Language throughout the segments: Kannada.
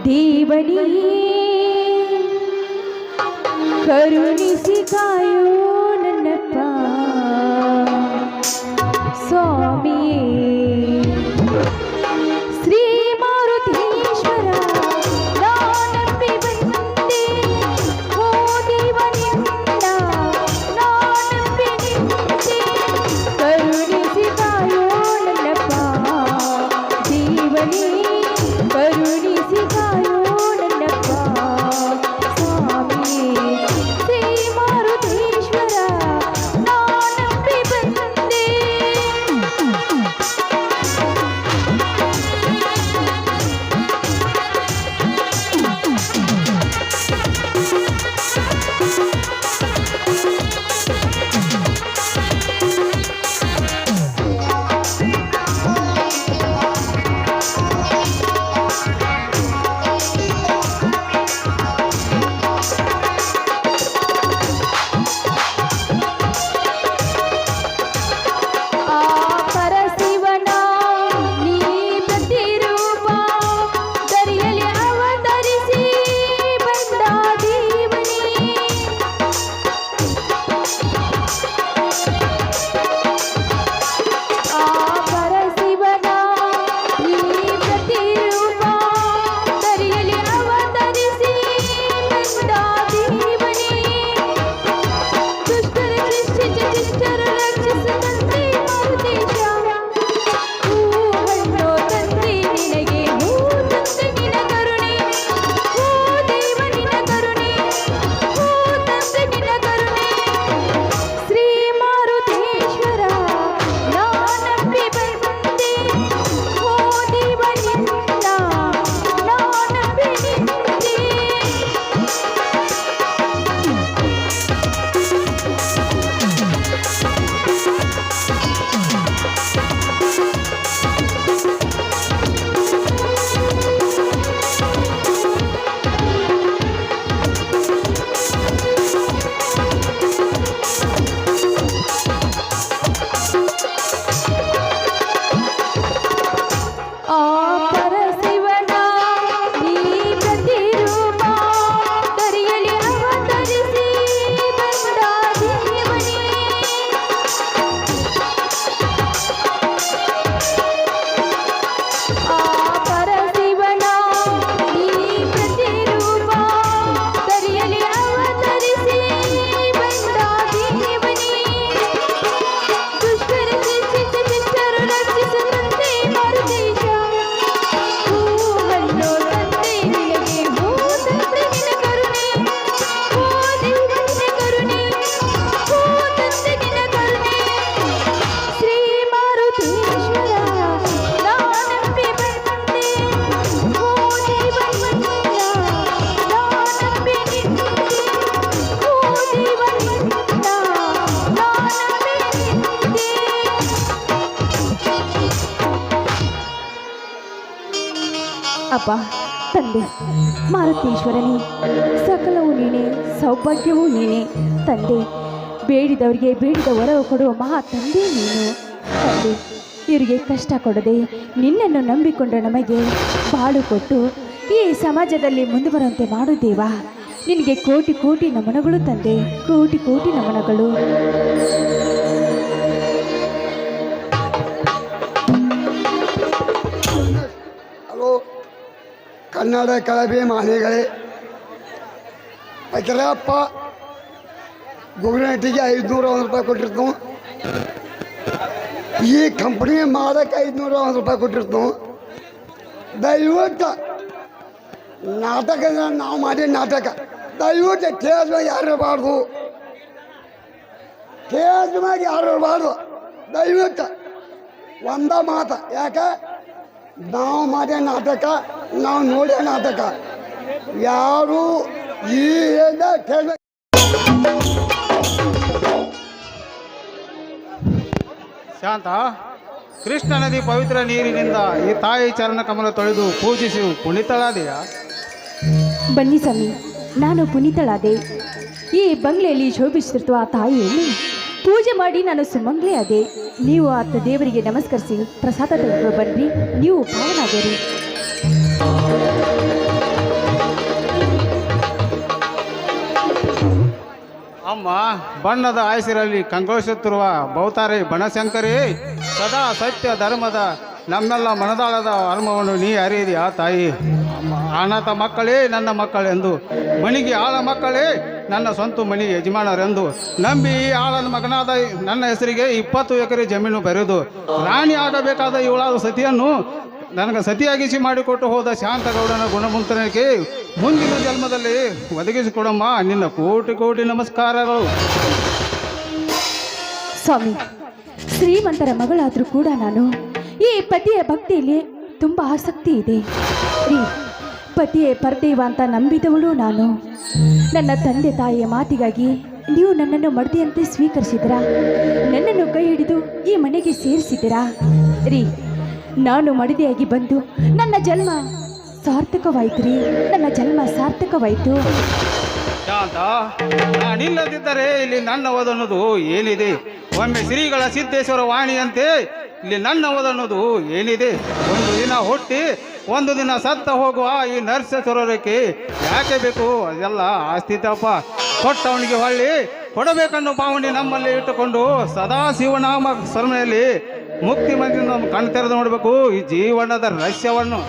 ದೇವನೇ ಕರುಣಿಸಿ ಕಾಯೋ ನನ್ನಪ್ಪ ಸ್ವಾಮಿಯೇ ಶ್ರೀ ಮಾರುತೇಶ್ವರ ನಾನಂಬಿ ಬಂದೆ ಓ ದೇವನಿಂದ ನಾನಂಬಿ ನಿಂತೆ ಕರುಣಿಸಿ ಕಾಯೋ ನನ್ನಪ್ಪ ದೇವನೇ ಕರುಣಿಸಿ ಕಾಯೋ ನನ್ನಪ್ಪ ಸ್ವಾಮಿಯೇ ಶ್ರೀ ಮಾರುತೇಶ್ವರ ನಾನಂಬಿ ಬಂದೆ ಅಪ್ಪ ತಂದೆ ಮಾರುತೇಶ್ವರನೇ ಸಕಲವೂ ನೀನೇ ಸೌಭಾಗ್ಯವೂ ನೀನೇ ತಂದೆ ಬೇಡಿದವರಿಗೆ ಬೇಡಿದ ವರವು ಕೊಡುವ ಮಹಾ ತಂದೆ ನೀನು ತಂದೆ ಇವರಿಗೆ ಕಷ್ಟ ಕೊಡದೆ ನಿನ್ನನ್ನು ನಂಬಿಕೊಂಡ ನಮಗೆ ಬಾಳು ಕೊಟ್ಟು ಈ ಸಮಾಜದಲ್ಲಿ ಮುಂದುವರಂತೆ ಮಾಡು ದೇವಾ ನಿನಗೆ ಕೋಟಿ ಕೋಟಿ ನಮನಗಳು ತಂದೆ ಕೋಟಿ ಕೋಟಿ ನಮನಗಳು ಕನ್ನಡ ಕಳಾಭಿಮಾನಿಗಳೇ ಐತರಪ್ಪ ಗುಗ್ನಟ್ಟಿಗೆ 501 ರೂಪಾಯಿ ಕೊಟ್ಟಿರ್ತು ಈ ಕಂಪ್ನಿ ಮಾಡೋಕ್ಕೆ 501 ರೂಪಾಯಿ ಕೊಟ್ಟಿರ್ತು ದಯವಿಟ್ಟು ನಾಟಕ ನಾವು ಮಾಡಿ ನಾಟಕ ದಯವಿಟ್ಟು ಸ್ಟೇಜ್ ಮ್ಯಾಗ ಯಾರು ಇರಬಾರ್ದು ಸ್ಟೇಜ್ ಮ್ಯಾಗ ಯಾರು ಇರಬಾರ್ದು ದಯವಿಟ್ಟು ಒಂದ ಮಾತು ಯಾಕೆ ನಾವು ಮಾಡೋ ನಾಟಕ ನಾವು ನೋಡೋ ನಾಟಕ ಯಾರು ಈ ಕೇಳಬೇಕು ಶಾಂತ ಕೃಷ್ಣ ನದಿ ಪವಿತ್ರ ನೀರಿನಿಂದ ಈ ತಾಯಿ ಚರಣ ಕಮಲ ತೊಳೆದು ಪೂಜಿಸಿ ಪುನೀತಳಾದೆಯಾ? ಬನ್ನಿ ಸ್ವಾಮಿ ನಾನು ಪುನೀತಳಾದೆ ಈ ಬಂಗ್ಲೆಯಲ್ಲಿ ಶೋಭಿಸುತ್ತಿರುವ ಆ ತಾಯಿಯನ್ನು ಪೂಜೆ ಮಾಡಿ ನಾನು ಸುಮಂಗ್ಲೆ ಆದೆ ನೀವು ಆತ ದೇವರಿಗೆ ನಮಸ್ಕರಿಸಿ ಪ್ರಸಾದ ತೆಗೆದು ಬನ್ನಿ ನೀವು ಪಾವನಾದಿರಿ ಬಣ್ಣದ ಆಯಸಿರಲ್ಲಿ ಕಂಗೊಳಿಸುತ್ತಿರುವ ಭೌತಾರಿ ಬನಶಂಕರಿ, ಸದಾ ಸತ್ಯ ಧರ್ಮದ ನಮ್ಮೆಲ್ಲ ಮನದಾಳದ ಧರ್ಮವನ್ನು ನೀ ಅರಿಯದಿಯಾ ತಾಯಿ? ಅನಾಥ ಮಕ್ಕಳೇ ನನ್ನ ಮಕ್ಕಳೆಂದು, ಮಣಿಗೆ ಆಳ ಮಕ್ಕಳೇ ನನ್ನ ಸ್ವಂತ ಮಣಿ ಯಜಮಾನರೆಂದು ನಂಬಿ ಈ ಆಳನ ಮಗನಾದ ನನ್ನ ಹೆಸರಿಗೆ 20 ಎಕರೆ ಜಮೀನು ಬರೆದು ರಾಣಿ ಆಗಬೇಕಾದ ಇವಳಾದ ಸತಿಯನ್ನು ನನಗೆ ಸತಿಯಾಗಿಸಿ ಮಾಡಿಕೊಟ್ಟು ಹೋದ ಶಾಂತಗೌಡನ ಗುಣಮುಂತನಕ್ಕೆ ಮುಂದಿನ ಜನ್ಮದಲ್ಲಿ ಒದಗಿಸಿಕೊಡಮ್ಮ. ನಿನ್ನ ಕೋಟಿ ಕೋಟಿ ನಮಸ್ಕಾರಗಳು. ಸ್ವಾಮಿ, ಶ್ರೀಮಂತರ ಮಗಳಾದರೂ ಕೂಡ ನಾನು ಈ ಪತಿಯ ಭಕ್ತಿಯಲ್ಲಿ ತುಂಬ ಆಸಕ್ತಿ ಇದೆ ರೀ. ಪತಿಯೇ ಪರದೇವ ಅಂತ ನಂಬಿದವಳು ನಾನು. ನನ್ನ ತಂದೆ ತಾಯಿಯ ಮಾತಿಗಾಗಿ ನೀವು ನನ್ನನ್ನು ಮಡದಿಯಂತೆ ಸ್ವೀಕರಿಸಿದಿರಾ, ನನ್ನನ್ನು ಕೈ ಹಿಡಿದು ಈ ಮನೆಗೆ ಸೇರಿಸಿದಿರಾ ರೀ. ನಾನು ಮಡದಿಯಾಗಿ ಬಂದು ನನ್ನ ಜನ್ಮ ಸಾರ್ಥಕವಾಯಿತು ರೀ, ನನ್ನ ಜನ್ಮ ಸಾರ್ಥಕವಾಯಿತು. ಶಾಂತ, ನಾನಿಲ್ಲದಿದ್ದರೆ ಇಲ್ಲಿ ನನ್ನವದನ್ನೋದು ಏನಿದೆ? ಒಮ್ಮೆ ಶ್ರೀಗಳ ಸಿದ್ದೇಶ್ವರ ವಾಣಿಯಂತೆ ಇಲ್ಲಿ ನನ್ನವದನ್ನೋದು ಏನಿದೆ? ಒಂದು ದಿನ ಹುಟ್ಟಿ ಒಂದು ದಿನ ಸತ್ತ ಹೋಗುವ ಈ ನರಸೇಶ್ವರಕ್ಕೆ ಯಾಕೆ ಬೇಕು? ಅದೆಲ್ಲ ಆಸ್ತಿತಪ್ಪ ಕೊಟ್ಟವನಿಗೆ ಹೊಳ್ಳಿ ಕೊಡಬೇಕನ್ನೋ ಭಾವನೆ ನಮ್ಮಲ್ಲಿ ಇಟ್ಟುಕೊಂಡು ಸದಾ ಶಿವನಾಮ ಸ್ಮರಣೆಯಲ್ಲಿ ಮುಕ್ತಿ ಮಂದಿ ನಮ್ಮ ಕಣ್ಣು ತೆರೆದು ನೋಡಬೇಕು ಈ ಜೀವನದ ರಹಸ್ಯವನ್ನು.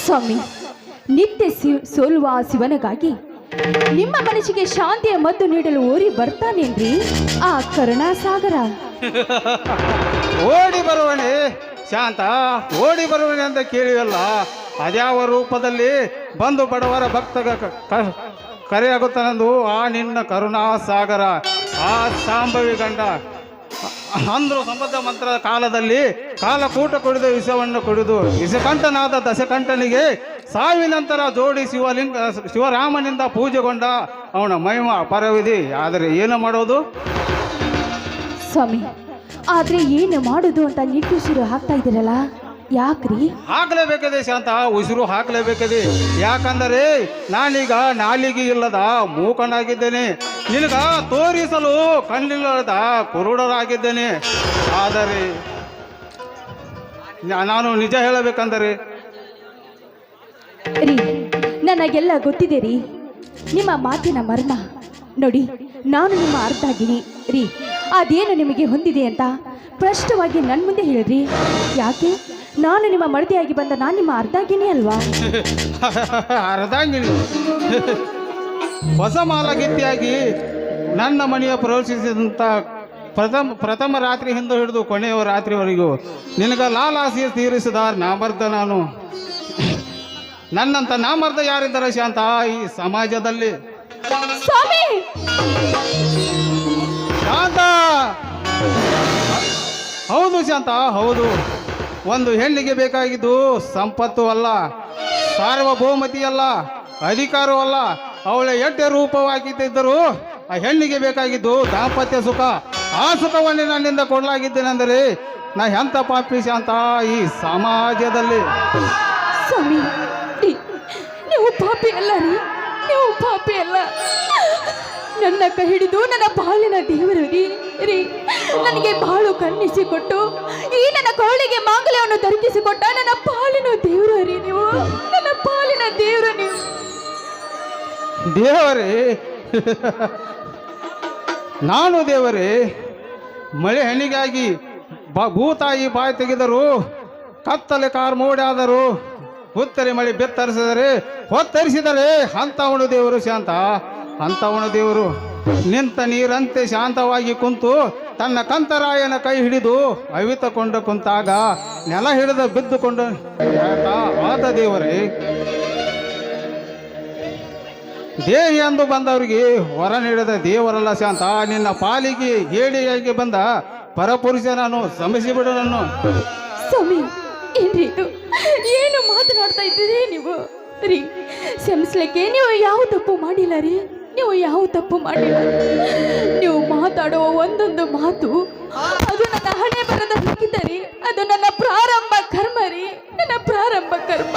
ಸ್ವಾಮಿ, ನಿತ್ಯ ಸೋಲುವ ಶಿವನಿಗಾಗಿ ನಿಮ್ಮ ಮನಸ್ಸಿಗೆ ಶಾಂತಿಯ ಮದ್ದು ನೀಡಲು ಓರಿ ಬರ್ತಾನೇನ್ರಿ ಆ ಕರುಣಾಸಾಗರ? ಓಡಿ ಬರುವನೆ ಶಾಂತ, ಓಡಿ ಬರುವನೆ ಅಂತ ಕೇಳಿವಲ್ಲ, ಅದ್ಯಾವ ರೂಪದಲ್ಲಿ ಬಂದು ಬಡವರ ಭಕ್ತಗ ಕರೆಯಾಗುತ್ತಾನೆಂದು ಆ ನಿನ್ನ ಕರುಣಾಸಾಗರ, ಆ ಸಾಂಬವಿ ಗಂಡ ಅಂದ್ರು ಸಂಬದ್ಧ ಮಂತ್ರದ ಕಾಲದಲ್ಲಿ ಕಾಲಕೂಟ ಕುಡಿದು ವಿಷವನ್ನು ಕುಡಿದು ವಿಷಕಂಠನಾದ ದಶಕಂಠನಿಗೆ ಸಾವಿನಂತರ ಜೋಡಿ ಶಿವರಾಮನಿಂದ ಪೂಜೆಗೊಂಡ ಅವನ ಮಹಿಮ ಅಪರವಿದೆ. ಆದರೆ ಏನು ಮಾಡೋದು ಸ್ವಾಮಿ? ಆದ್ರೆ ಏನು ಮಾಡೋದು ಅಂತ ನಿಟ್ಟುಸಿರು ಹಾಕ್ತಾ ಇದ್ದೀರಲ್ಲ, ಯಾಕ್ರಿ? ಹಾಕಲೇಬೇಕದೆ ಶಾಂತ, ಉಸಿರು ಹಾಕಲೇಬೇಕದೆ. ಯಾಕಂದರೆ ನಾನೀಗ ನಾಲಿಗೆ ಇಲ್ಲದ ಮೂಕನಾಗಿದ್ದೇನೆ, ನಿನಗ ತೋರಿಸಲು ಕಣ್ಣಿಲ್ಲದ ಕುರುಡರಾಗಿದ್ದೇನೆ. ಆದರೆ ನಾನು ನಿಜ ಹೇಳಬೇಕಂದರೆ ರೀ, ನನಗೆಲ್ಲ ಗೊತ್ತಿದೆ ರೀ ನಿಮ್ಮ ಮಾತಿನ ಮರ್ಮ. ನೋಡಿ, ನಾನು ನಿಮ್ಮ ಅರ್ಧಾಗಿನಿ ರೀ. ಅದೇನು ನಿಮಗೆ ಹೊಂದಿದೆ ಅಂತ ಸ್ಪಷ್ಟವಾಗಿ ನನ್ನ ಮುಂದೆ ಹೇಳ್ರಿ. ಯಾಕೆ? ನಾನು ನಿಮ್ಮ ಮಡದಿಯಾಗಿ ಬಂದ ನಾನು ನಿಮ್ಮ ಅರ್ಧಾಗಿನಿ ಅಲ್ವಾ? ಅರ್ಧಾಂಗಿನಿ ಹೊಸ ಮಾಲಗಿತ್ತಿಯಾಗಿ ನನ್ನ ಮನೆಯ ಪ್ರವೇಶಿಸಿದಂಥ ಪ್ರಥಮ ರಾತ್ರಿ ಹಿಂದೆ ಹಿಡಿದು ಕೊನೆಯ ರಾತ್ರಿವರೆಗೂ ನಿನಗ ಲಾಲಾಸಿ ತೀರಿಸಿದ ನಾಮರ್ದ ನಾನು. ನನ್ನಂತ ನಾಮರ್ದ ಯಾರಿದ್ದಾರೆ ಶಾಂತ ಈ ಸಮಾಜದಲ್ಲಿ? ಸ್ವಾಮಿ, ಶಾಂತ, ಹೌದು ಶಾಂತ, ಹೌದು. ಒಂದು ಹೆಣ್ಣಿಗೆ ಬೇಕಾಗಿದ್ದು ಸಂಪತ್ತು ಅಲ್ಲ, ಸಾರ್ವಭೌಮತಿ ಅಲ್ಲ, ಅಧಿಕಾರವಲ್ಲ. ಅವಳ ಎಡ್ಡೆ ರೂಪವಾಗಿದ್ದರೂ ಆ ಹೆಣ್ಣಿಗೆ ಬೇಕಾಗಿದ್ದು ದಾಂಪತ್ಯ ಸುಖ. ಆ ಸುಖವನ್ನೇ ನನ್ನಿಂದ ಕೊಡಲಾಗಿದ್ದೇನೆಂದರೆ ನಾ ಎಂಥ ಪಾಪಿ ಶಾಂತ ಈ ಸಮಾಜದಲ್ಲಿ. ಸ್ವಾಮಿ, ನೀವು ಪಾಪಿ ಅಲ್ಲ ರೀ, ನೀವು ಪಾಪಿ ಅಲ್ಲ. ನನ್ನ ಕೈ ಹಿಡಿದು ನನ್ನ ಬಾಳಿನ ದೇವರು ರೀ. ನನಗೆ ಬಾಳು ಕನ್ನಿಸಿಕೊಟ್ಟು ಈ ನನ್ನ ಕೋಳಿಗೆ ಮಾಂಗಲ್ಯವನ್ನು ಧರಿಸಿಕೊಟ್ಟ ನನ್ನ ಪಾಲಿನ ದೇವರು ರೀ ನೀವು. ನನ್ನ ಪಾಲಿನ ದೇವರು ನೀವು. ದೇವರೇ, ನಾನು ದೇವರೇ. ಮಳೆ ಹಣ್ಣಿಗಾಗಿ ಭೂತಾಯಿ ಬಾಯಿ ತೆಗೆದರು, ಕತ್ತಲೆ ಕಾರ್ ಮೋಡಾದರು, ಉತ್ತರೆ ಮಳೆ ಬೆತ್ತರಿಸಿದರೆ ಹೊತ್ತರಿಸಿದರೆ ಅಂಥವನು ದೇವರು ಶಾಂತ, ಅಂಥವನು ದೇವರು. ನಿಂತ ನೀರಂತೆ ಶಾಂತವಾಗಿ ಕುಂತು ತನ್ನ ಕಂತರಾಯನ ಕೈ ಹಿಡಿದು ಅವಿತುಕೊಂಡು ಕುಂತಾಗ ನೆಲ ಹಿಡಿದು ಬಿದ್ದುಕೊಂಡು ಆದ ದೇವರೇ. ದೇಹಿ ಎಂದು ಬಂದವರಿಗೆ ವರ ನೀಡಿದ ದೇವರಲ್ಲ ಶಾಂತ, ನಿನ್ನ ಪಾಲಿಗೆ ಹೇಡಿಯಾಗಿ ಬಂದ ಪರಪುರುಷ ನಾನು. ಶ್ರಮಿಸಿಬಿಡು ನಾನು. ಸ್ವಾಮಿ, ಏನ್ರಿ ಇದು? ಏನು ಮಾತನಾಡ್ತಾ ಇದ್ದೀರಿ ನೀವು ರೀ? ಕ್ಷಮಿಸ್ಲಿಕ್ಕೆ ನೀವು ಯಾವ ತಪ್ಪು ಮಾಡಿಲ್ಲ ರೀ, ನೀವು ಯಾವ ತಪ್ಪು ಮಾಡಿಲ್ಲ. ನೀವು ಮಾತಾಡುವ ಒಂದೊಂದು ಮಾತು ಅದು ನನ್ನ ಹಣೆ ಬರದ ಲಿಖಿತ ರೀ. ಅದು ನನ್ನ ಪ್ರಾರಂಭ ಕರ್ಮ ರೀ, ನನ್ನ ಪ್ರಾರಂಭ ಕರ್ಮ.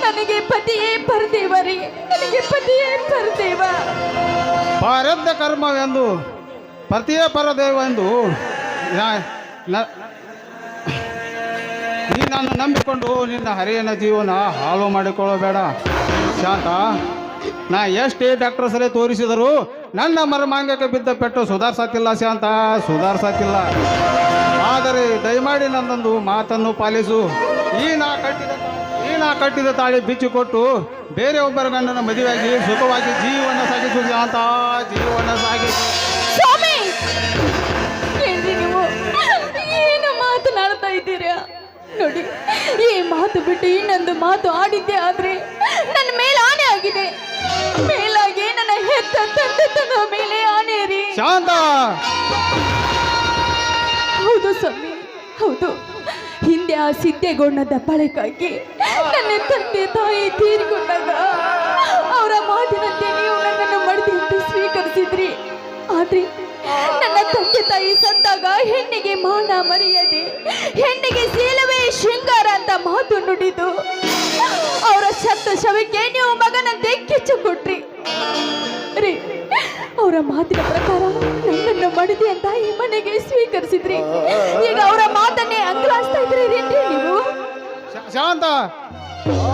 ನನಗೆ ಪತಿಯೇ ಪರದೇವ ರೀ, ನನಗೆ ಪತಿಯೇ ಪರದೇವ. ಪ್ರಾರಬ್ಧ ಕರ್ಮವೆಂದು ಪತಿಯೇ ಪರದೇವೆಂದು ನೀನನ್ನು ನಂಬಿಕೊಂಡು ನಿನ್ನ ಹರಿಯನ ಜೀವನ ಹಾಳು ಮಾಡಿಕೊಳ್ಳಬೇಡ ಶಾಂತ. ನಾ ಎಷ್ಟೇ ಡಾಕ್ಟರ್ ಸರಿ ತೋರಿಸಿದರೂ ನನ್ನ ಮರ್ಮಾಂಗಕ್ಕೆ ಬಿದ್ದ ಪೆಟ್ಟು ಸುಧಾರ್ಸತ್ತಿಲ್ಲ ಶಾಂತ, ಸುಧಾರ್ಸತ್ತಿಲ್ಲ. ಆದರೆ ದಯಮಾಡಿ ನನ್ನೊಂದು ಮಾತನ್ನು ಪಾಲಿಸು. ಈ ನಾ ಕಟ್ಟಿದ ತಾಳಿ ಬಿಚ್ಚಿಕೊಟ್ಟು ಬೇರೆ ಒಬ್ಬರ ಗಂಡನ ಮದುವೆಯಾಗಿ ಸುಖವಾಗಿ ಜೀವನ ಸಾಗಿಸು ಶಾಂತ, ಜೀವನ ಸಾಗಿಸು. ಸ್ವಾಮಿ, ಏನ್ರಿ ನೀವು ಏನು ಮಾತನಾಡ್ತಾ ಇದ್ದೀರಾ? ನೋಡಿ, ಈ ಮಾತು ಬಿಟ್ಟು ಇನ್ನೊಂದು ಮಾತು ಆಡಿದ್ದೆ ಆದ್ರೆ ನನ್ನ ಮೇಲೆ ಆಣೆ ಆಗಿದೆ. ಮೇಲಾಗಿ ನನ್ನ ಹೆತ್ತ ತಂದೆ ತನ್ನ ಮೇಲೆ ಆಣೆ ರೀ. ಶಾಂತ, ಹೌದು ಸ್ವಾಮಿ, ಹೌದು. ಹಿಂದೆ ಆ ಸಿದ್ದೇಗೌಡನ ದಬ್ಬಾಳಿಗಾಗಿ ನನ್ನ ತಂದೆ ತಾಯಿ ತೀರಿಕೊಂಡಾಗ ಅವರ ಮಾತಿನಂತೆ ನೀವು ನನ್ನನ್ನು ಮಡದಿಯಂತೆ ಸ್ವೀಕರಿಸಿದ್ರಿ. ಆದ್ರೆ ನನ್ನ ತಂದೆ ತಾಯಿ ಸತ್ತಾಗ ಹೆಣ್ಣಿಗೆ ಮಾನ ಮರೆಯದೆ, ಹೆಣ್ಣಿಗೆ ಶೀಲವೇ ಶೃಂಗಾರ ಅಂತ ಮಾತು ನುಡಿದು ಅವರ ಸತ್ತ ಶವಕ್ಕೆ ನೀವು ಮಗನಂತೆ ಕಿಚ್ಚು ಕೊಟ್ರಿ ರೀ. ಅವರ ಮಾತಿನ ಪ್ರಕಾರ ನನ್ನನ್ನು ಮಡದಿ ಅಂತ ಈ ಮನೆಗೆ ಸ್ವೀಕರಿಸಿದ್ರಿ. ಈಗ ಅವರ ಮಾತನ್ನೇ ಅಂಗಲಾಸ್ತಾ ಇದ್ರಿ ನೀವು. ಶಾಂತ,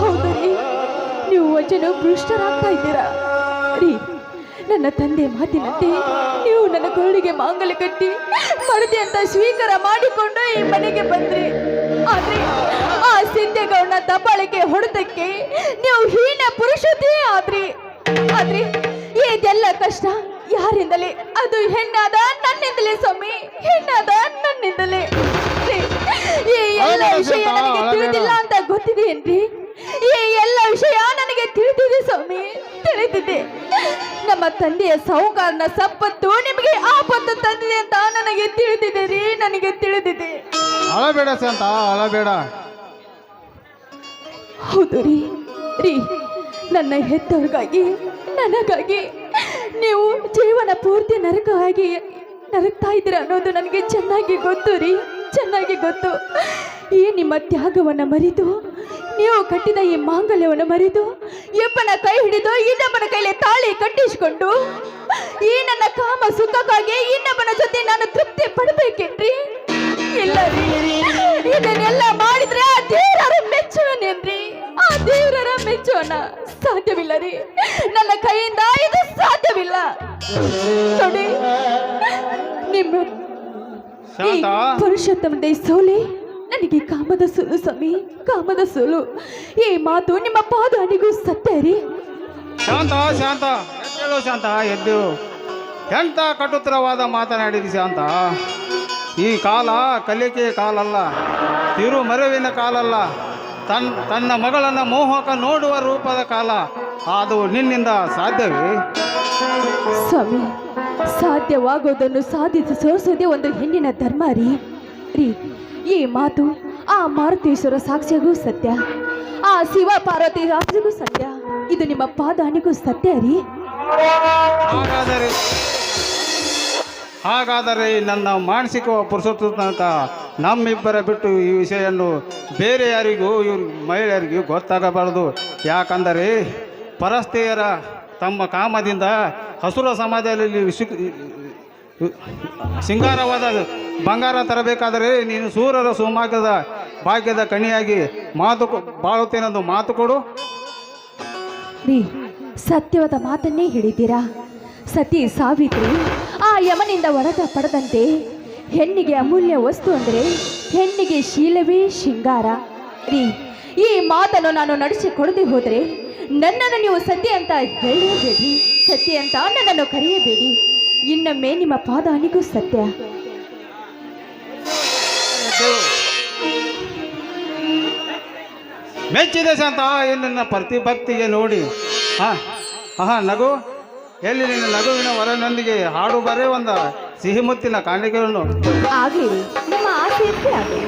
ಹೌದು ರೀ, ನೀವು ವಚನ ಭ್ರಷ್ಟರಾಗ್ತಾ ಇದ್ದೀರಾ ರೀ. ನನ್ನ ತಂದೆ ಮಾತಿನಂತೆ ನೀವು ನನ್ನ ಕೊರಳಿಗೆ ಮಾಂಗಲ್ಯ ಕಟ್ಟಿ ಮಡದಿ ಅಂತ ಸ್ವೀಕಾರ ಮಾಡಿಕೊಂಡು ಈ ಮನೆಗೆ ಬಂದ್ರಿ. ಆದ್ರೆ ಆ ಸಿದ್ದೇಗೌಡನ ದಬ್ಬಾಳಿಕೆ ಹೊಡೆದಕ್ಕೆ ನೀವು ಹೀನ ಪುರುಷತೆ ಆದ್ರಿ. ಆದ್ರೆ ಇದೆಲ್ಲ ಕಷ್ಟ ಯಾರಿಂದಲೇ? ಅದು ಹೆಣ್ಣಾದ ನನ್ನಿಂದಲೇ ಸ್ವಾಮಿ, ಹೆಣ್ಣಾದ ನನ್ನಿಂದಲೇ. ಈ ಎಲ್ಲ ವಿಷಯ ನನಗೆ ತಿಳಿದಿಲ್ಲ ಅಂತ ಗೊತ್ತಿದೆಯೇನ್ರಿ? ಈ ಎಲ್ಲ ವಿಷಯ ನನಗೆ ತಿಳಿದಿದೆ ಸ್ವಾಮಿ, ತಿಳಿದಿದೆ. ನಮ್ಮ ತಂದೆಯ ಸಾಹುಕಾರನ ಸಂಪತ್ತು ನಿಮಗೆ ಆಪತ್ತು ತಂದಿದೆ ಅಂತ ನನಗೆ ತಿಳಿದಿದೆ ರೀ, ನನಗೆ ತಿಳಿದಿದೆ. ಅಳಬೇಡ ಶಾಂತ, ಅಳಬೇಡ. ಹೌದು ರೀ ರೀ, ನನ್ನ ಹೆತ್ತವ್ರಿಗಾಗಿ ನನಗಾಗಿ ನೀವು ಜೀವನ ಪೂರ್ತಿ ನರಕ್ತಾ ಇದ್ದೀರ ಅನ್ನೋದು ನನಗೆ ಚೆನ್ನಾಗಿ ಗೊತ್ತು ರೀ, ಚೆನ್ನಾಗಿ ಗೊತ್ತು. ಈ ನಿಮ್ಮ ತ್ಯಾಗವನ್ನು ಮರೆತು, ನೀವು ಕಟ್ಟಿದ ಈ ಮಾಂಗಲ್ಯವನ್ನು ಮರೆತು, ಯಪ್ಪನ ಕೈ ಹಿಡಿದು ಇನ್ನೊಬ್ಬನ ಕೈಲಿ ತಾಳಿ ಕಟ್ಟಿಸಿಕೊಂಡು ಈ ನನ್ನ ಕಾಮ ಸುಖಕ್ಕಾಗಿ ಇನ್ನೊಬ್ಬನ ಜೊತೆ ನಾನು ತೃಪ್ತಿ ಪಡಬೇಕೇನ್ರಿ? ಇಲ್ಲ ರೀ, ಇದನ್ನೆಲ್ಲ ಮಾಡಿದ್ರೆ ಆ ದೇವರ ಮೆಚ್ಚುವನೇನ್ರಿ? ಆ ದೇವರ ಮೆಚ್ಚೋಣ ಸಾಧ್ಯವಿಲ್ಲ ರೀ, ನನ್ನ ಕೈಯಿಂದ ಇದು ಸಾಧ್ಯವಿಲ್ಲ. ನೋಡಿ, ನಿಮ್ಮ ಶಾಂತ, ಪುರುಷೋತ್ತಮದ ಸೋಲೆ ನನಗೆ ಕಾಮದ ಸೋಲು ಸ್ವಾಮಿ, ಕಾಮದ ಸೋಲು. ಈ ಮಾತು ನಿಮ್ಮ ಪಾದಾನಿಗೂ ಸತ್ಯ ರೀ. ಶಾಂತ, ಶಾಂತ, ಎದ್ದೇಳು ಶಾಂತ, ಎದ್ದು. ಎಂತ ಕಟುತ್ತರವಾದ ಮಾತನಾಡಿದಿ ಶಾಂತ. ಈ ಕಾಲ ಕಲಿಕೆಯ ಕಾಲಲ್ಲ, ತಿರುಮರವಿನ ಕಾಲಲ್ಲ, ತನ್ನ ಮಗಳನ್ನು ಮೋಹಕ ನೋಡುವ ರೂಪದ ಕಾಲ. ಅದು ನಿನ್ನಿಂದ ಸಾಧ್ಯವೇ? ಸ್ವಾಮಿ, ಸಾಧ್ಯವಾಗೋದನ್ನು ಸಾಧಿಸಿ ತೋರಿಸೋದೇ ಒಂದು ಹೆಣ್ಣಿನ ಧರ್ಮ ರೀ. ಈ ಮಾತು ಆ ಮಾರುತೇಶ್ವರ ಸಾಕ್ಷಿಗೂ ಸತ್ಯ, ಆ ಶಿವ ಪಾರ್ವತಿ ಸಾಕ್ಷಿಗೂ ಸತ್ಯ, ಇದು ನಿಮ್ಮ ಪಾದಾನಿಗೂ ಸತ್ಯ ರೀ. ಹಾಗಾದರೆ ನನ್ನ ಮಾನಸಿಕ ಪುರುಷತ್ವ ತನಕ ನಮ್ಮಿಬ್ಬರ ಬಿಟ್ಟು ಈ ವಿಷಯನ್ನು ಬೇರೆ ಯಾರಿಗೂ, ಇವ್ರ ಮಹಿಳೆಯರಿಗೂ ಗೊತ್ತಾಗಬಾರದು. ಯಾಕಂದರೆ ಪರಸ್ತ್ರೀಯರ ತಮ್ಮ ಕಾಮದಿಂದ ಹಸುರ ಸಮಾಜದಲ್ಲಿ ಸಿಂಗಾರವಾದ ಬಂಗಾರ ತರಬೇಕಾದರೆ ನೀನು ಸೂರರ ಸುಮಾಗದ ಭಾಗ್ಯದ ಕಣಿಯಾಗಿ ಬಾಳುತ್ತೇನೆಂದು ಮಾತು ಕೊಡು ರೀ. ಸತ್ಯವಾದ ಮಾತನ್ನೇ ಹೇಳಿದ್ದೀರಾ. ಸತಿ ಸಾವಿತ್ರಿ ಆ ಯಮನಿಂದ ವರದ ಪಡೆದಂತೆ ಹೆಣ್ಣಿಗೆ ಅಮೂಲ್ಯ ವಸ್ತು ಅಂದರೆ ಹೆಣ್ಣಿಗೆ ಶೀಲವೇ ಶೃಂಗಾರ ರೀ. ಈ ಮಾತನ್ನು ನಾನು ನಡೆಸಿಕೊಡದೆ ಹೋದರೆ ನನ್ನನ್ನು ನೀವು ಸತ್ಯ ಅಂತ ಹೇಳಬೇಡಿ, ಸತ್ಯ ಅಂತ ನನ್ನನ್ನು ಕರೆಯಬೇಡಿ. ಇನ್ನೊಮ್ಮೆ ನಿಮ್ಮ ಪಾದಾನಿಗೂ ಸತ್ಯ. ಮೆಚ್ಚಿದೆ ಶಾಂತ ಈ ನನ್ನ ಪ್ರತಿಭಕ್ತಿಗೆ ನೋಡಿ. ನಗು ಎಲ್ಲಿ ನಿನ್ನ ನಗುವಿನ ವರನೊಂದಿಗೆ ಹಾಡು ಬರೇ ಒಂದು ಸಿಹಿ ಮುತ್ತಿನ ಕಾಣಿಕೆಯನ್ನು ಆಗಲಿ, ನಿಮ್ಮ ಆಸೆ ಇಷ್ಟೇ ಆಗಲಿ.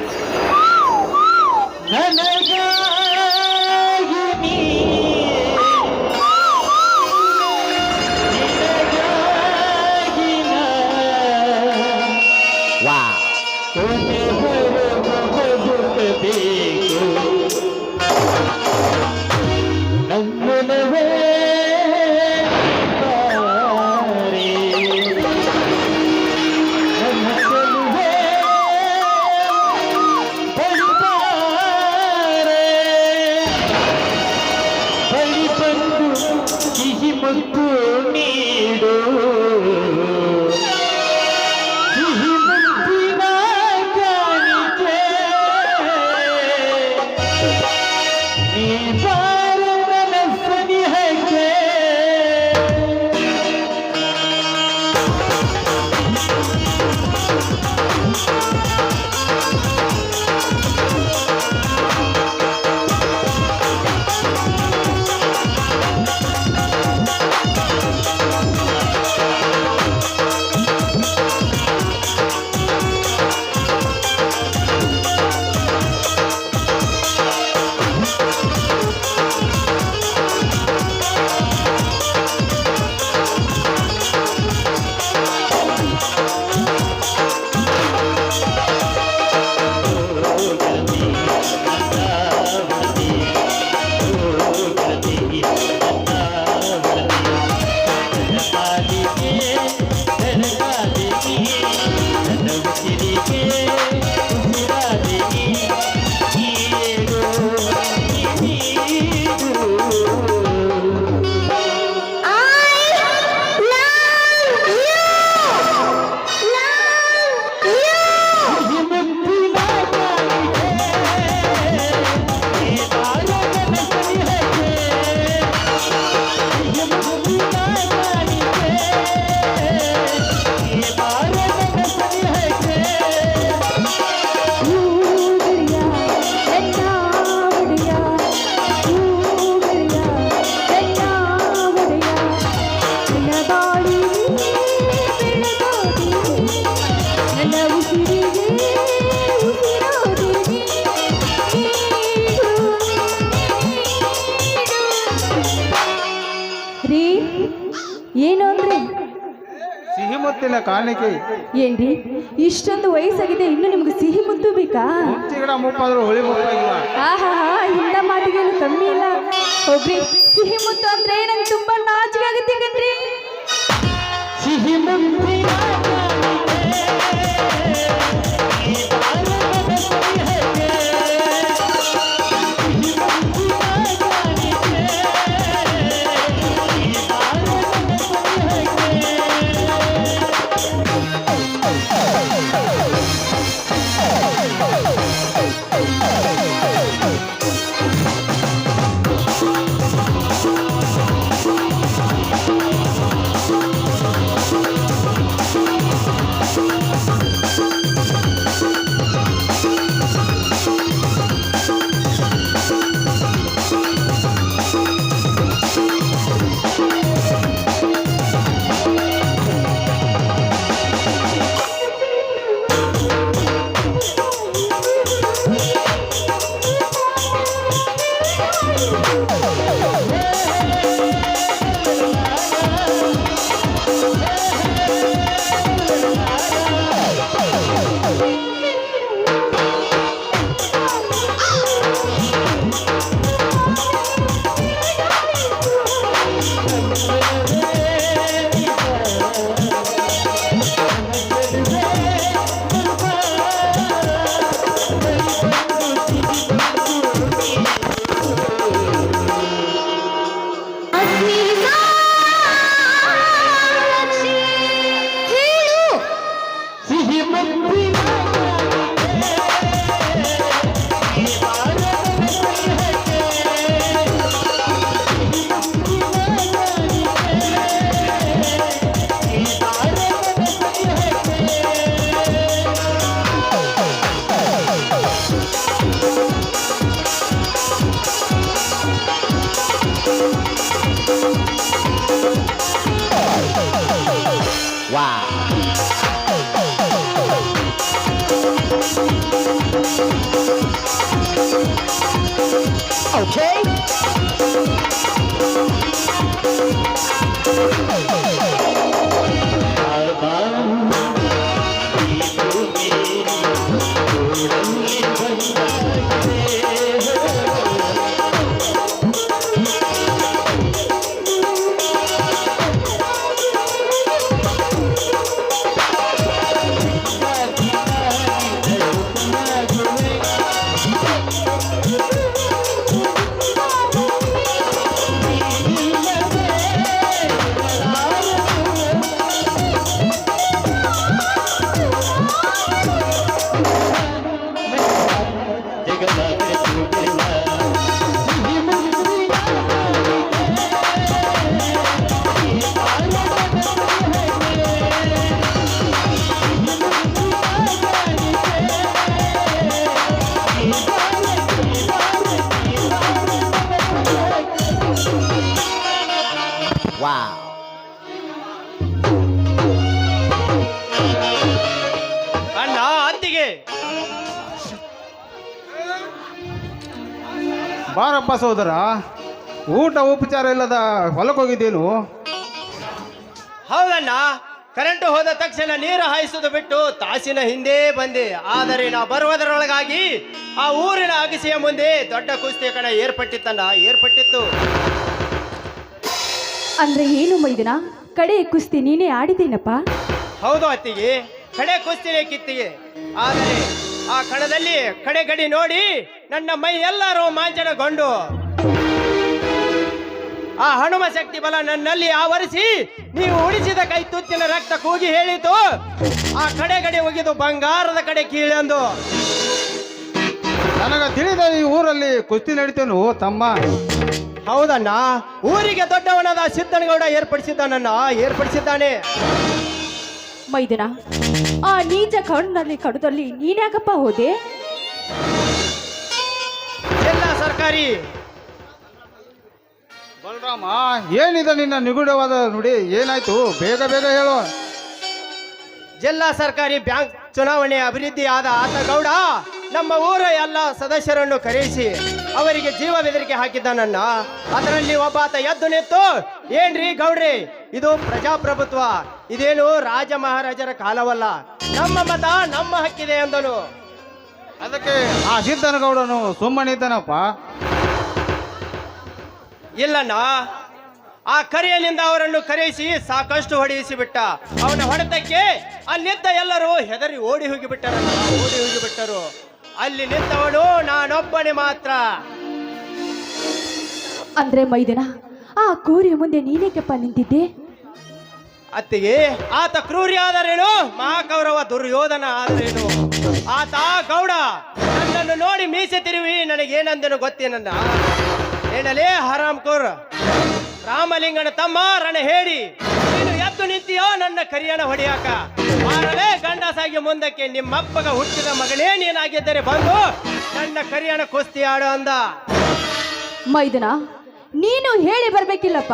ಮುತ್ತು ನೀಡು ಸಿಹಿ ಮುತ್ತಿನ ಕಾಣಿಕೆ ನೀ ಬಾರ ನನ್ನ ಸನಿಹಕ್ಕೆ ರೀ ಏನು ಅಂದ್ರೆ ಸಿಹಿ ಮುತ್ತಿನ ಕಾಣಿಕೆ ಏನ್ರಿ ಇಷ್ಟೊಂದು ವಯಸ್ಸಾಗಿದೆ ಇನ್ನು ನಿಮ್ಗೆ ಸಿಹಿ ಮುತ್ತು ಬೇಕಾ? ಮುತ್ತಿಗಿಡ ಮುಪ್ಪಾದ್ರೂ ಹುಳಿ ಮುಪ್ಪಾಗಿಲ್ಲ. ಆಹಾ ಇಂಥ ಮಾತಿಗೇನು ಕಮ್ಮಿ ಇಲ್ಲ. ಹೋಗ್ರಿ, ಸಿಹಿ ಮುತ್ತು ಅಂದ್ರೆ ನಂಗೆ ತುಂಬಾ ನಾಚಿಕೆ ಆಗುತ್ತೆ ಕಣ್ರಿ. ಸಿಹಿ ಮುತ್ತಿನ Okay. ಅಣ್ಣ ಅತ್ತಿಗೆ ಬಾರಪ್ಪ ಸೋದರ, ಊಟ ಉಪಚಾರ ಇಲ್ಲದ ಹೊಲಕ್ಕೆ ಹೋಗಿದ್ದೇನು? ಹೌದಣ್ಣ, ಕರೆಂಟ್ ಹೋದ ತಕ್ಷಣ ನೀರು ಹಾಯಿಸುವುದು ಬಿಟ್ಟು ತಾಸಿನ ಹಿಂದೆ ಬಂದೆ. ಆದರೆ ನಾ ಬರುವುದರೊಳಗಾಗಿ ಆ ಊರಿನ ಅಗಸಿಯ ಮುಂದೆ ದೊಡ್ಡ ಕುಸ್ತಿಯ ಕಣ ಏರ್ಪಟ್ಟಿತ್ತು. ಅಂದ್ರೆ ಏನು ಮೈದನ? ಕಡೆ ಕುಸ್ತಿ ನೀನೇ ಆಡಿದೇನಪ್ಪ? ಹೌದು ಅತ್ತಿಗೆ, ಕಡೆ ಕುಸ್ತಿನೇ ಕಿತ್ತಿಗೆ. ಆದರೆ ಆ ಕಣದಲ್ಲಿ ಕಡೆ ಗಡಿ ನೋಡಿ ನನ್ನ ಮೈ ಎಲ್ಲ ರೋಮಾಂಚನಗೊಂಡು ಆ ಹನುಮ ಶಕ್ತಿ ಬಲ ನನ್ನಲ್ಲಿ ಆವರಿಸಿ ನೀವು ಉಳಿಸಿದ ಕೈ ತುತ್ತಿನ ರಕ್ತ ಕೂಗಿ ಹೇಳಿತು, ಆ ಕಡೆ ಗಡಿ ಒಗೆದು ಬಂಗಾರದ ಕಡೆ ಕೀಳೆಂದು. ನನಗೆ ತಿಳಿದ ಈ ಊರಲ್ಲಿ ಕುಸ್ತಿ ನಡೀತೇನು ತಮ್ಮ? ಹೌದಣ್ಣ, ಊರಿಗೆ ದೊಡ್ಡವನಾದ ಸಿದ್ದನಗೌಡ ಏರ್ಪಡಿಸಿದ್ದಾನೆ. ಮೈದನ, ಆ ನೀಚ ಕಣ್ಣಲ್ಲಿ ಕಡುದಲ್ಲಿ ನೀನ್ಯಾಕಪ್ಪ ಹೋದೆ? ಜಿಲ್ಲಾ ಸರ್ಕಾರಿ ಬಲರಾಮ, ಏನಿದೆ ನಿನ್ನ ನಿಗೂಢವಾದ ನುಡಿ? ಏನಾಯ್ತು? ಬೇಗ ಬೇಗ ಹೇಳು. ಜಿಲ್ಲಾ ಸರ್ಕಾರಿ ಬ್ಯಾಂಕ್ ಚುನಾವಣೆ ಅಭಿವೃದ್ಧಿ ಆದ ಆತ ಗೌಡ ನಮ್ಮ ಊರ ಎಲ್ಲ ಸದಸ್ಯರನ್ನು ಕರೆಯಿಸಿ ಅವರಿಗೆ ಜೀವ ಬೆದರಿಕೆ ಹಾಕಿದ್ದಾನನ್ನ. ಅದರಲ್ಲಿ ಒಬ್ಬಾತ ಎದ್ದು ನಿಂತು, ಏನ್ರಿ ಗೌಡ್ರಿ, ಇದು ಪ್ರಜಾಪ್ರಭುತ್ವ, ಇದೇನು ರಾಜ ಮಹಾರಾಜರ ಕಾಲವಲ್ಲ, ನಮ್ಮ ಮತ ನಮ್ಮ ಹಕ್ಕಿದೆ ಎಂದನು. ಅದಕ್ಕೆ ಆ ಸಿದ್ದನಗೌಡನು ಸುಮ್ಮನಿದ್ದನಪ್ಪ. ಇಲ್ಲಣ್ಣ, ಆ ಕರೆಯಲಿಂದ ಅವರನ್ನು ಕರೆಯಿಸಿ ಸಾಕಷ್ಟು ಹೊಡೆಯಿಸಿ ಬಿಟ್ಟ. ಅವನ ಹೊಡೆತಕ್ಕೆ ಅಲ್ಲಿದ್ದ ಎಲ್ಲರೂ ಹೆದರಿ ಓಡಿ ಹೋಗಿಬಿಟ್ಟರು. ಅಲ್ಲಿ ನಿಂತವನು ನಾನೊಬ್ಬನೇ ಮಾತ್ರ. ಅಂದ್ರೆ ಮೈದನ, ಆ ಕೋರಿಯ ಮುಂದೆ ನೀನೇಕಪ್ಪ ನಿಂತಿದ್ದೆ? ಅತ್ತಿಗೆ, ಆತ ಕ್ರೂರಿ ಆದರೇನು, ಮಹಾಕೌರವ ದುರ್ಯೋಧನ ಆದರೇನು, ಆತ ಗೌಡ ನನ್ನನ್ನು ನೋಡಿ ಮೀಸೆ ತಿರುವಿ ನನಗೇನಂದನು ಗೊತ್ತೇನನ್ನ? ಏನಲೇ ಹರಾಮ್ಕೋರ್, ರಾಮಲಿಂಗನ ತಮ್ಮ ರಣ ಹೇಳಿ ನೀನು ಎದ್ದು ನಿಂತೀಯೋ ನನ್ನ ಕರಿಯನ ಹೊಡೆಯಾಕ? ಮಾರಲೇ ಗಂಡಸಾಗಿ ಮುಂದಕ್ಕೆ, ನಿಮ್ಮಪ್ಪಗ ಹುಟ್ಟಿದ ಮಗನೇ ನೀನಾಗಿದ್ದರೆ ಬಂದು ನನ್ನ ಕರಿಯನ ಕುಸ್ತಿ ಆಡು ಅಂದ. ಮೈದನ, ನೀನು ಹೇಳಿ ಬರ್ಬೇಕಿಲ್ಲಪ್ಪ,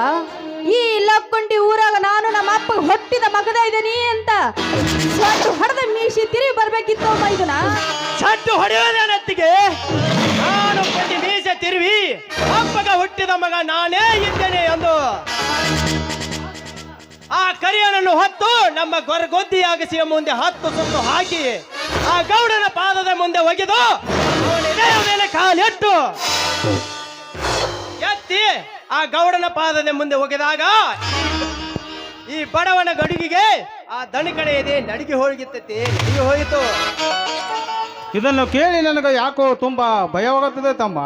ಈ ಲಕ್ಕೊಂಡಿ ಊರಾಗ ನಾನು ನಮ್ಮ ಅಪ್ಪ ಹೊಟ್ಟಿದ ಮಗದ ಇದ್ದೀನಿ ಅಂತ ಸೊಟ್ಟು ಹಡದ ಮೀಸಿ ತಿರುಗಿ ಬರ್ಬೇಕಿತ್ತು ಮೈದನ. ಸಟ್ಟು ಹೊಡೆಯೋದೇನತ್ತಿಗೆ? ನಾನು ಕೊಂಡಿ ಮೀಸೆ ತಿರುವಿ ಅಪ್ಪಗ ಹುಟ್ಟಿದ ಮಗ ನಾನೇ ಇದ್ದೇನೆ ಎಂದು ಆ ಕರಿಯನನ್ನು ಹೊತ್ತು ನಮ್ಮ ಗೊರಗೊದ್ದಿ ಅಗಸಿಯ ಮುಂದೆ 10 ಸುತ್ತು ಹಾಕಿ ಆ ಗೌಡನ ಪಾದದ ಮುಂದೆ ಒಗೆದು ಅವನ ಮೇಲೆ ಕಾಲಿಟ್ಟು ಎತ್ತಿ ಆ ಗೌಡನ ಪಾದದ ಮುಂದೆ ಒಗೆದಾಗ ಈ ಬಡವನ ಗಡುಗಿಗೆ ಆ ದಣಿಕಡೆ ಇದೆ ನಡಿಗೆ ಹೋಯಿತು. ಇದನ್ನು ಕೇಳಿ ನನಗೆ ಯಾಕೋ ತುಂಬಾ ಭಯವಾಗುತ್ತದೆ ತಮ್ಮ.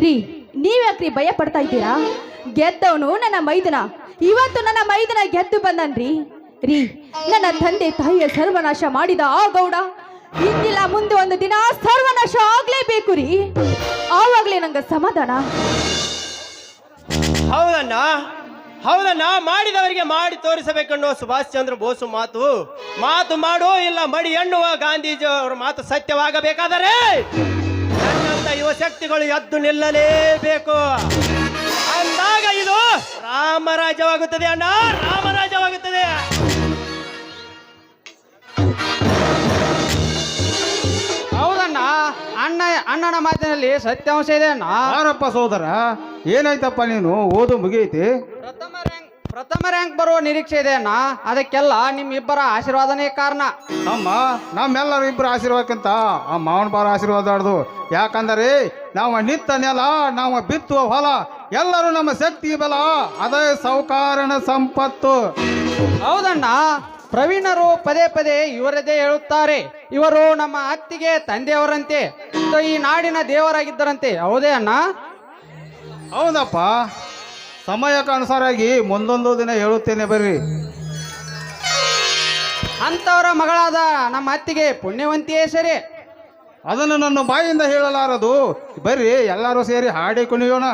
ರೀ, ನೀವ್ಯಾಕ್ರಿ ಭಯ ಪಡ್ತಾ ಇದ್ದೀರಾ? ಗೆದ್ದವನು ನನ್ನ ಮೈದನ. ಇವತ್ತು ನನ್ನ ಮೈದನ ಗೆದ್ದು ಬಂದನ್ರಿ. ರೀ, ನನ್ನ ತಂದೆ ತಾಯಿಯ ಸರ್ವನಾಶ ಮಾಡಿದ ಆ ಗೌಡ ಇಂದಿಲ್ಲ ಮುಂದೆ ಒಂದು ದಿನ ಸರ್ವನಾಶ ಆಗ್ಲೇಬೇಕು ರೀ. ಆವಾಗ್ಲೇ ನಂಗೆ ಸಮಾಧಾನ. ಹೌದಣ್ಣ, ಮಾಡಿದವರಿಗೆ ಮಾಡಿ ತೋರಿಸಬೇಕನ್ನೋ ಸುಭಾಷ್ ಚಂದ್ರ ಬೋಸ್ ಮಾತು ಮಾಡು ಇಲ್ಲ ಮಡಿ ಎನ್ನುವ ಗಾಂಧೀಜಿ ಅವರ ಮಾತು ಸತ್ಯವಾಗಬೇಕಾದರೆ ನನ್ನಂತ ಯುವ ಶಕ್ತಿಗಳು ಎದ್ದು ನಿಲ್ಲಲೇಬೇಕು. ಅಂದಾಗ ಇದು ರಾಮರಾಜ್ಯವಾಗುತ್ತದೆ ಅಣ್ಣ, ರಾಮರಾಜ್ಯವಾಗುತ್ತದೆ. ಹೌದಣ್ಣ, ಅಣ್ಣನ ಮಾತಿನಲ್ಲಿ ಸತ್ಯಾಂಶ ಇದೆ ಅಣ್ಣ. ಯಾರಪ್ಪ ಸೋದರ, ಏನಾಯ್ತಪ್ಪ? ನೀನು ಓದು ಮುಗಿಯೈತಿ, ಪ್ರಥಮ ರ್ಯಾಂಕ್ ಬರುವ ನಿರೀಕ್ಷೆ ಇದೆ ಅಣ್ಣ. ಅದಕ್ಕೆಲ್ಲ ನಿಮ್ಮಿಬ್ಬರ ಆಶೀರ್ವಾದನೇ ಕಾರಣ. ನಮ್ಮೆಲ್ಲರ ಇಬ್ಬರ ಆಶೀರ್ವಾದಕ್ಕಿಂತ ಆ ಮಾವನ ಬಾರ ಆಶೀರ್ವಾದ ಆಡ್ದು. ಯಾಕಂದರೆ ನಾವು ನಿತ್ತ ನೆಲ, ನಾವು ಬಿತ್ತುವ ಹೊಲ, ಎಲ್ಲರೂ ನಮ್ಮ ಶಕ್ತಿ ಬಲ, ಅದೇ ಸಾಹುಕಾರನ ಸಂಪತ್ತು. ಹೌದಣ್ಣ, ಪ್ರವೀಣರು ಪದೇ ಪದೇ ಇವರದೇ ಹೇಳುತ್ತಾರೆ, ಇವರು ನಮ್ಮ ಅತ್ತಿಗೆ ತಂದೆಯವರಂತೆ, ಈ ನಾಡಿನ ದೇವರಾಗಿದ್ದರಂತೆ. ಹೌದೇ ಅಣ್ಣ? ಹೌದಪ್ಪ, ಸಮಯಕ್ಕೆ ಅನುಸಾರಾಗಿ ಮುಂದೊಂದು ದಿನ ಹೇಳುತ್ತೇನೆ, ಬರ್ರಿ. ಅಂಥವರ ಮಗಳಾದ ನಮ್ಮ ಅತ್ತಿಗೆ ಪುಣ್ಯವಂತಿಯೇ ಸರಿ. ಅದನ್ನು ನನ್ನ ಬಾಯಿಂದ ಹೇಳಲಾರದು. ಬರ್ರಿ, ಎಲ್ಲರೂ ಸೇರಿ ಹಾಡಿ ಕುಣಿಯೋಣ.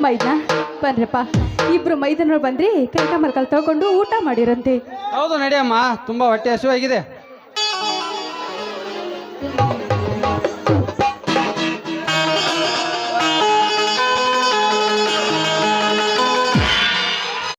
ಮೈದಾ ಬನ್ರಪ್ಪ, ಇಬ್ರು ಮೈದನರು ಬಂದ್ರಿ ಕೈಕ ಮಲ್ಕಲ್ ತಗೊಂಡು ಊಟ ಮಾಡಿರಂತೆ. ಹೌದು ನಡಿಯಮ್ಮ, ತುಂಬಾ ಹೊಟ್ಟೆ ಹಸಿವಾಗಿದೆ.